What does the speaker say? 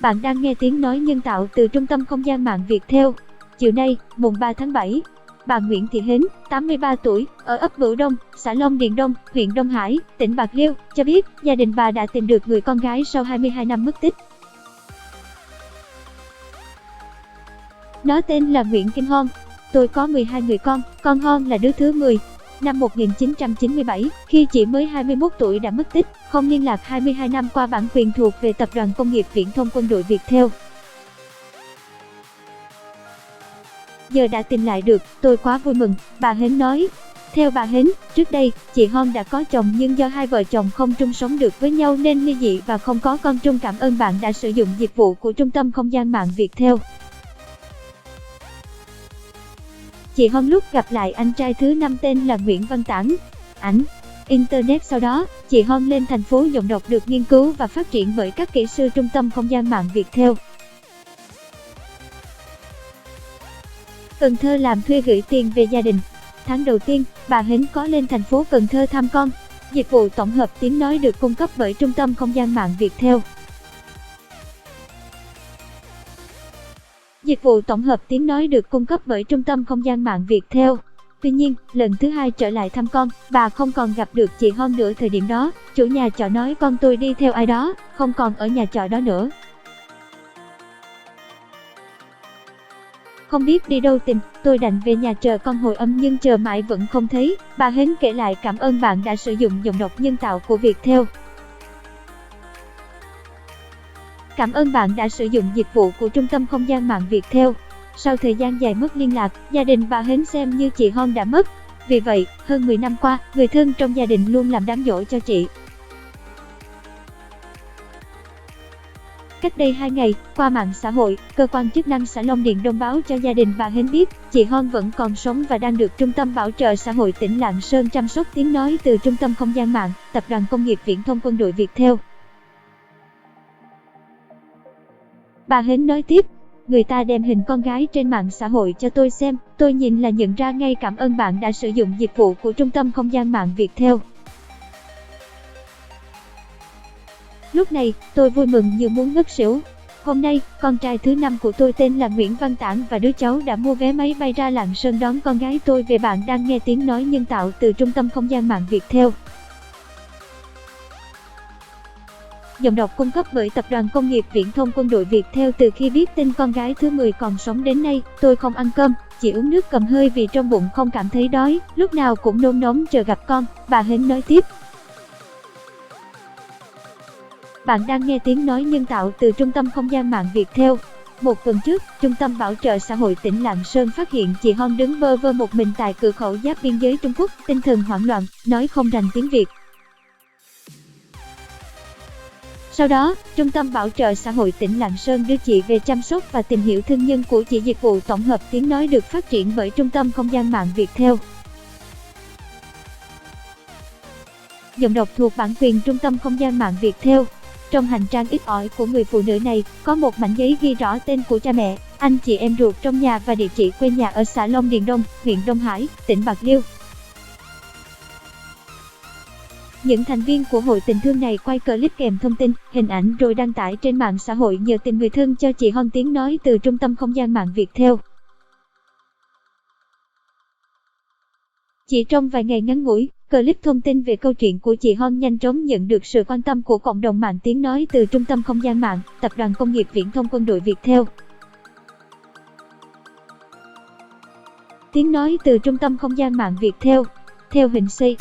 Bạn đang nghe tiếng nói nhân tạo từ Trung tâm Không gian mạng Viettel. Chiều nay, mùng 3 tháng 7, bà Nguyễn Thị Hến, 83 tuổi, ở ấp Bửu Đông, xã Long Điền Đông, huyện Đông Hải, tỉnh Bạc Liêu, cho biết gia đình bà đã tìm được người con gái sau 22 năm mất tích. Nó tên là Nguyễn Kim Hon. Tôi có 12 người con Hon là đứa thứ 10. Năm 1997, khi chị mới 21 tuổi đã mất tích, không liên lạc 22 năm qua bản quyền thuộc về Tập đoàn Công nghiệp Viễn thông Quân đội Viettel. Giờ đã tìm lại được, tôi quá vui mừng, bà Hến nói. Theo bà Hến, trước đây, chị Hon đã có chồng nhưng do hai vợ chồng không chung sống được với nhau nên ly dị và không có con chung. Cảm ơn bạn đã sử dụng dịch vụ của Trung tâm Không gian mạng Viettel. Chị Hon lúc gặp lại anh trai thứ 5 tên là Nguyễn Văn Tảng. Ảnh Internet. Sau đó, chị Hon lên thành phố Giọng Độc được nghiên cứu và phát triển bởi các kỹ sư Trung tâm Không gian mạng Viettel. Cần Thơ làm thuê gửi tiền về gia đình. Tháng đầu tiên, bà Hến có lên thành phố Cần Thơ thăm con. Dịch vụ tổng hợp tiếng nói được cung cấp bởi Trung tâm Không gian mạng Viettel. Dịch vụ tổng hợp tiếng nói được cung cấp bởi Trung tâm Không gian mạng Viettel. Tuy nhiên, lần thứ hai trở lại thăm con, bà không còn gặp được chị Hon nữa. Thời điểm đó, chủ nhà trọ nói con tôi đi theo ai đó, không còn ở nhà trọ đó nữa. Không biết đi đâu tìm, tôi đành về nhà chờ con hồi âm nhưng chờ mãi vẫn không thấy. Bà Hến kể lại cảm ơn bạn đã sử dụng giọng đọc nhân tạo của Viettel. Cảm ơn bạn đã sử dụng dịch vụ của Trung tâm Không gian mạng Viettel. Sau thời gian dài mất liên lạc, gia đình bà Hến xem như chị Hon đã mất. Vì vậy, hơn 10 năm qua, người thân trong gia đình luôn làm đám giỗ cho chị. Cách đây 2 ngày, qua mạng xã hội, cơ quan chức năng xã Long Điền Đông báo cho gia đình bà Hến biết, chị Hon vẫn còn sống và đang được Trung tâm Bảo trợ Xã hội tỉnh Lạng Sơn chăm sóc. Tiếng nói từ Trung tâm Không gian mạng, Tập đoàn Công nghiệp Viễn thông Quân đội Viettel. Bà Hến nói tiếp, người ta đem hình con gái trên mạng xã hội cho tôi xem, tôi nhìn là nhận ra ngay. Cảm ơn bạn đã sử dụng dịch vụ của Trung tâm Không gian mạng Viettel. Lúc này, tôi vui mừng như muốn ngất xỉu. Hôm nay, con trai thứ 5 của tôi tên là Nguyễn Văn Tảng và đứa cháu đã mua vé máy bay ra Lạng Sơn đón con gái tôi về. Bạn đang nghe tiếng nói nhân tạo từ Trung tâm Không gian mạng Viettel. Giọng đọc cung cấp bởi Tập đoàn Công nghiệp Viễn thông Quân đội Viettel. Từ khi biết tin con gái thứ 10 còn sống đến nay, tôi không ăn cơm, chỉ uống nước cầm hơi vì trong bụng không cảm thấy đói, lúc nào cũng nôn nóng chờ gặp con, bà Hến nói tiếp. Bạn đang nghe tiếng nói nhân tạo từ Trung tâm Không gian mạng Viettel. Một tuần trước, Trung tâm Bảo trợ Xã hội tỉnh Lạng Sơn phát hiện chị Hon đứng bơ vơ một mình tại cửa khẩu giáp biên giới Trung Quốc, tinh thần hoảng loạn, nói không rành tiếng Việt. Sau đó, Trung tâm Bảo trợ Xã hội tỉnh Lạng Sơn đưa chị về chăm sóc và tìm hiểu thân nhân của chị. Dịch vụ tổng hợp tiếng nói được phát triển bởi Trung tâm Không gian mạng Viettel. Giọng đọc thuộc bản quyền Trung tâm Không gian mạng Viettel. Trong hành trang ít ỏi của người phụ nữ này, có một mảnh giấy ghi rõ tên của cha mẹ, anh chị em ruột trong nhà và địa chỉ quê nhà ở xã Long Điền Đông, huyện Đông Hải, tỉnh Bạc Liêu. Những thành viên của hội tình thương này quay clip kèm thông tin, hình ảnh rồi đăng tải trên mạng xã hội nhờ tìm người thân cho chị Hon. Tiếng nói từ Trung tâm Không gian mạng Viettel. Chỉ trong vài ngày ngắn ngủi, clip thông tin về câu chuyện của chị Hon nhanh chóng nhận được sự quan tâm của cộng đồng mạng. Tiếng nói từ Trung tâm Không gian mạng, Tập đoàn Công nghiệp Viễn thông Quân đội Viettel. Tiếng nói từ Trung tâm Không gian mạng Viettel. Theo hình xây.